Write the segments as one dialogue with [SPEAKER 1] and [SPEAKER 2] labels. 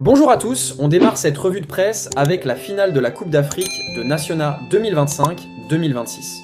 [SPEAKER 1] Bonjour à tous, on démarre cette revue de presse avec la finale de la Coupe d'Afrique de National 2025-2026.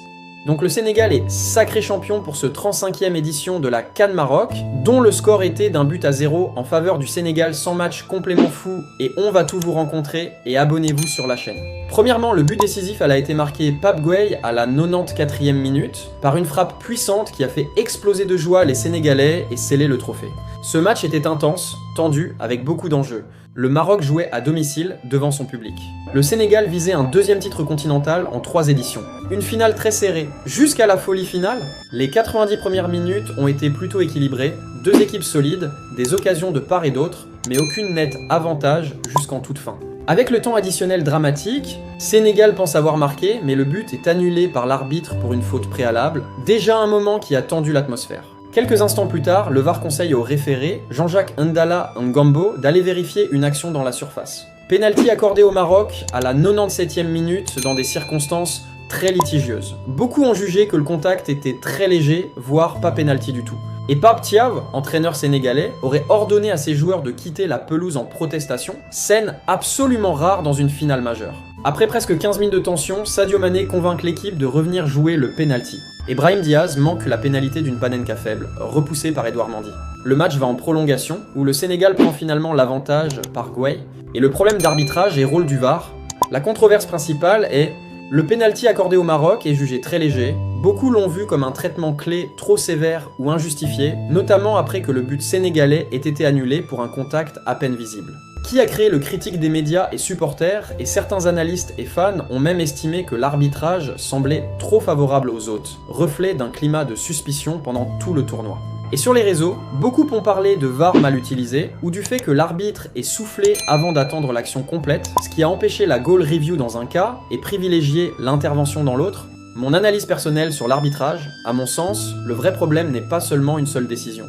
[SPEAKER 1] Donc le Sénégal est sacré champion pour ce 35e édition de la CAN Maroc, dont le score était d'1-0 en faveur du Sénégal sans match complément fou et on va tout vous rencontrer et abonnez-vous sur la chaîne. Premièrement, le but décisif a été marqué Pape Gueye à la 94e minute par une frappe puissante qui a fait exploser de joie les Sénégalais et sceller le trophée. Ce match était intense, tendu, avec beaucoup d'enjeux. Le Maroc jouait à domicile devant son public. Le Sénégal visait un deuxième titre continental en 3 éditions. Une finale très serrée, jusqu'à la folie finale. Les 90 premières minutes ont été plutôt équilibrées, deux équipes solides, des occasions de part et d'autre, mais aucune nette avantage jusqu'en toute fin. Avec le temps additionnel dramatique, Sénégal pense avoir marqué, mais le but est annulé par l'arbitre pour une faute préalable, déjà un moment qui a tendu l'atmosphère. Quelques instants plus tard, le VAR conseille au référé, Jean-Jacques Ndala Ngambo, d'aller vérifier une action dans la surface. Pénalty accordé au Maroc à la 97e minute dans des circonstances très litigieuses. Beaucoup ont jugé que le contact était très léger, voire pas pénalty du tout. Et Pape Thiaw, entraîneur sénégalais, aurait ordonné à ses joueurs de quitter la pelouse en protestation, scène absolument rare dans une finale majeure. Après presque 15 minutes de tension, Sadio Mané convainc l'équipe de revenir jouer le penalty. Et Brahim Diaz manque la pénalité d'une Panenka faible, repoussée par Edouard Mendy. Le match va en prolongation, où le Sénégal prend finalement l'avantage par Gueye, et le problème d'arbitrage et rôle du VAR. La controverse principale est le penalty accordé au Maroc est jugé très léger, beaucoup l'ont vu comme un traitement clé trop sévère ou injustifié, notamment après que le but sénégalais ait été annulé pour un contact à peine visible. Qui a créé le critique des médias et supporters, et certains analystes et fans ont même estimé que l'arbitrage semblait trop favorable aux hôtes, reflet d'un climat de suspicion pendant tout le tournoi. Et sur les réseaux, beaucoup ont parlé de VAR mal utilisé, ou du fait que l'arbitre ait soufflé avant d'attendre l'action complète, ce qui a empêché la goal review dans un cas et privilégié l'intervention dans l'autre. Mon analyse personnelle sur l'arbitrage, à mon sens, le vrai problème n'est pas seulement une seule décision.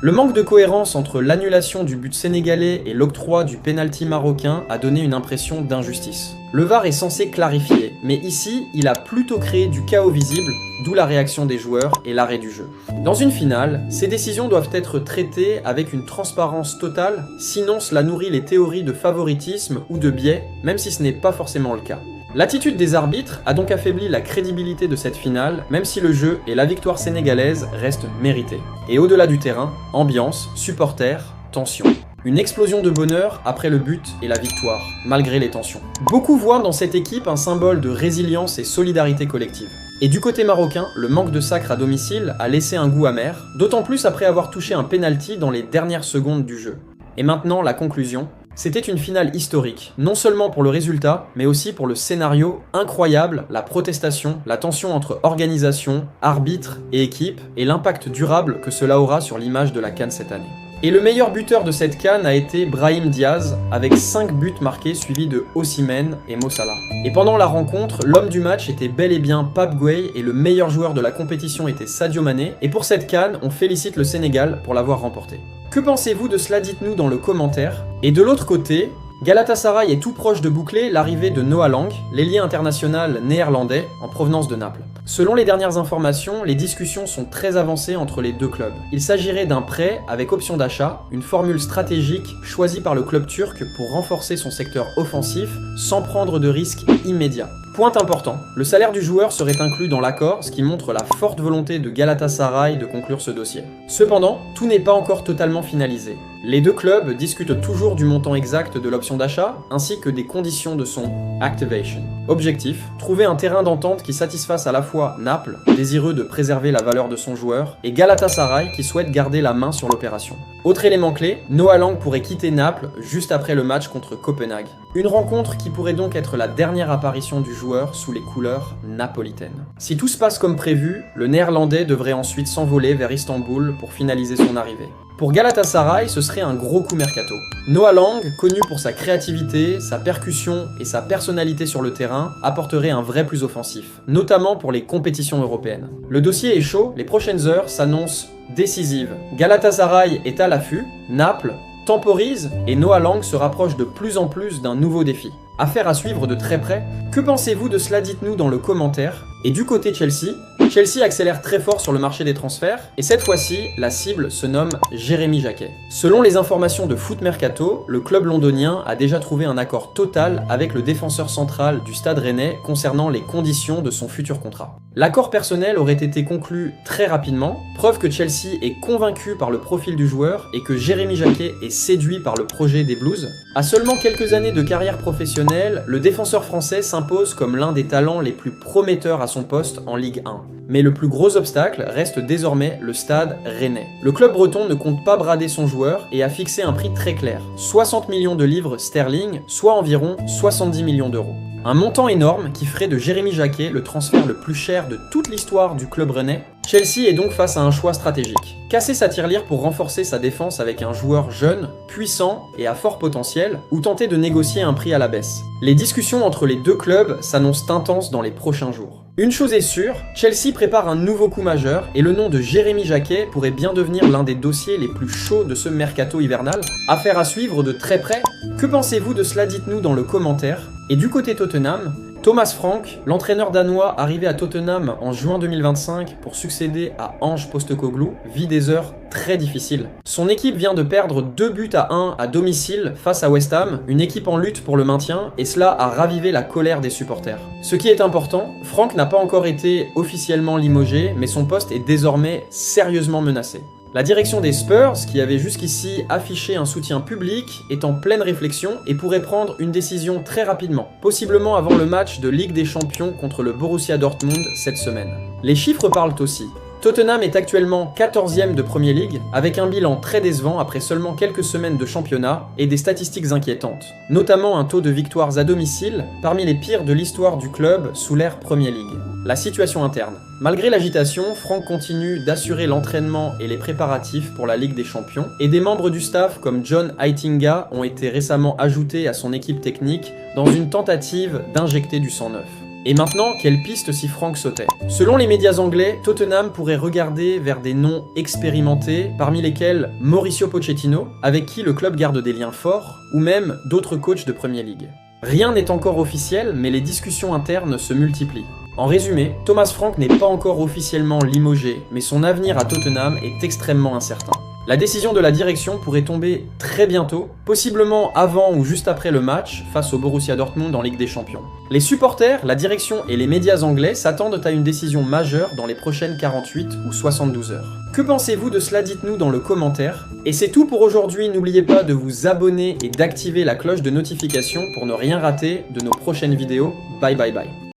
[SPEAKER 1] Le manque de cohérence entre l'annulation du but sénégalais et l'octroi du penalty marocain a donné une impression d'injustice. Le VAR est censé clarifier, mais ici, il a plutôt créé du chaos visible, d'où la réaction des joueurs et l'arrêt du jeu. Dans une finale, ces décisions doivent être traitées avec une transparence totale, sinon cela nourrit les théories de favoritisme ou de biais, même si ce n'est pas forcément le cas. L'attitude des arbitres a donc affaibli la crédibilité de cette finale, même si le jeu et la victoire sénégalaise restent mérités. Et au-delà du terrain, ambiance, supporters, tension. Une explosion de bonheur après le but et la victoire, malgré les tensions. Beaucoup voient dans cette équipe un symbole de résilience et solidarité collective. Et du côté marocain, le manque de sacre à domicile a laissé un goût amer, d'autant plus après avoir touché un penalty dans les dernières secondes du jeu. Et maintenant, la conclusion. C'était une finale historique, non seulement pour le résultat, mais aussi pour le scénario incroyable, la protestation, la tension entre organisation, arbitre et équipe, et l'impact durable que cela aura sur l'image de la CAN cette année. Et le meilleur buteur de cette CAN a été Brahim Diaz, avec 5 buts marqués suivis de Osimhen et Mo Salah. Et pendant la rencontre, l'homme du match était bel et bien Pape Gueye et le meilleur joueur de la compétition était Sadio Mané, et pour cette CAN, on félicite le Sénégal pour l'avoir remporté. Que pensez-vous de cela? Dites-nous dans le commentaire. Et de l'autre côté, Galatasaray est tout proche de boucler l'arrivée de Noah Lang, l'ailier international néerlandais en provenance de Naples. Selon les dernières informations, les discussions sont très avancées entre les deux clubs. Il s'agirait d'un prêt avec option d'achat, une formule stratégique choisie par le club turc pour renforcer son secteur offensif sans prendre de risques immédiats. Point important, le salaire du joueur serait inclus dans l'accord, ce qui montre la forte volonté de Galatasaray de conclure ce dossier. Cependant, tout n'est pas encore totalement finalisé. Les deux clubs discutent toujours du montant exact de l'option d'achat, ainsi que des conditions de son activation. Objectif, trouver un terrain d'entente qui satisfasse à la fois Naples, désireux de préserver la valeur de son joueur, et Galatasaray qui souhaite garder la main sur l'opération. Autre élément clé, Noah Lang pourrait quitter Naples juste après le match contre Copenhague. Une rencontre qui pourrait donc être la dernière apparition du joueur sous les couleurs napolitaines. Si tout se passe comme prévu, le néerlandais devrait ensuite s'envoler vers Istanbul pour finaliser son arrivée. Pour Galatasaray, ce serait un gros coup mercato. Noah Lang, connu pour sa créativité, sa percussion et sa personnalité sur le terrain, apporterait un vrai plus offensif, notamment pour les compétitions européennes. Le dossier est chaud, les prochaines heures s'annoncent décisives. Galatasaray est à l'affût, Naples temporise et Noah Lang se rapproche de plus en plus d'un nouveau défi. Affaire à suivre de très près. Que pensez-vous de cela? Dites-nous dans le commentaire. Et du côté Chelsea, Chelsea accélère très fort sur le marché des transferts, et cette fois-ci, la cible se nomme Jérémy Jacquet. Selon les informations de Foot Mercato, le club londonien a déjà trouvé un accord total avec le défenseur central du Stade Rennais concernant les conditions de son futur contrat. L'accord personnel aurait été conclu très rapidement, preuve que Chelsea est convaincu par le profil du joueur et que Jérémy Jacquet est séduit par le projet des Blues. À seulement quelques années de carrière professionnelle, le défenseur français s'impose comme l'un des talents les plus prometteurs à son poste en Ligue 1. Mais le plus gros obstacle reste désormais le Stade Rennais. Le club breton ne compte pas brader son joueur et a fixé un prix très clair, 60 millions de livres sterling, soit environ 70 millions d'euros. Un montant énorme qui ferait de Jérémy Jacquet le transfert le plus cher de toute l'histoire du club rennais. Chelsea est donc face à un choix stratégique. Casser sa tirelire pour renforcer sa défense avec un joueur jeune, puissant et à fort potentiel, ou tenter de négocier un prix à la baisse. Les discussions entre les deux clubs s'annoncent intenses dans les prochains jours. Une chose est sûre, Chelsea prépare un nouveau coup majeur et le nom de Jérémy Jacquet pourrait bien devenir l'un des dossiers les plus chauds de ce mercato hivernal. Affaire à suivre de très près. Que pensez-vous de cela? Dites-nous dans le commentaire. Et du côté Tottenham, Thomas Frank, l'entraîneur danois arrivé à Tottenham en juin 2025 pour succéder à Ange Postecoglou, vit des heures très difficiles. Son équipe vient de perdre 2-1 à domicile face à West Ham, une équipe en lutte pour le maintien, et cela a ravivé la colère des supporters. Ce qui est important, Frank n'a pas encore été officiellement limogé, mais son poste est désormais sérieusement menacé. La direction des Spurs, qui avait jusqu'ici affiché un soutien public, est en pleine réflexion et pourrait prendre une décision très rapidement, possiblement avant le match de Ligue des Champions contre le Borussia Dortmund cette semaine. Les chiffres parlent aussi. Tottenham est actuellement 14e de Premier League, avec un bilan très décevant après seulement quelques semaines de championnat et des statistiques inquiétantes, notamment un taux de victoires à domicile parmi les pires de l'histoire du club sous l'ère Premier League. La situation interne. Malgré l'agitation, Frank continue d'assurer l'entraînement et les préparatifs pour la Ligue des Champions, et des membres du staff comme John Heitinga ont été récemment ajoutés à son équipe technique dans une tentative d'injecter du sang neuf. Et maintenant, quelle piste si Frank sautait? Selon les médias anglais, Tottenham pourrait regarder vers des noms expérimentés, parmi lesquels Mauricio Pochettino, avec qui le club garde des liens forts, ou même d'autres coachs de Premier League. Rien n'est encore officiel, mais les discussions internes se multiplient. En résumé, Thomas Frank n'est pas encore officiellement limogé, mais son avenir à Tottenham est extrêmement incertain. La décision de la direction pourrait tomber très bientôt, possiblement avant ou juste après le match face au Borussia Dortmund en Ligue des Champions. Les supporters, la direction et les médias anglais s'attendent à une décision majeure dans les prochaines 48 ou 72 heures. Que pensez-vous de cela? Dites-nous dans le commentaire. Et c'est tout pour aujourd'hui, n'oubliez pas de vous abonner et d'activer la cloche de notification pour ne rien rater de nos prochaines vidéos. Bye bye bye.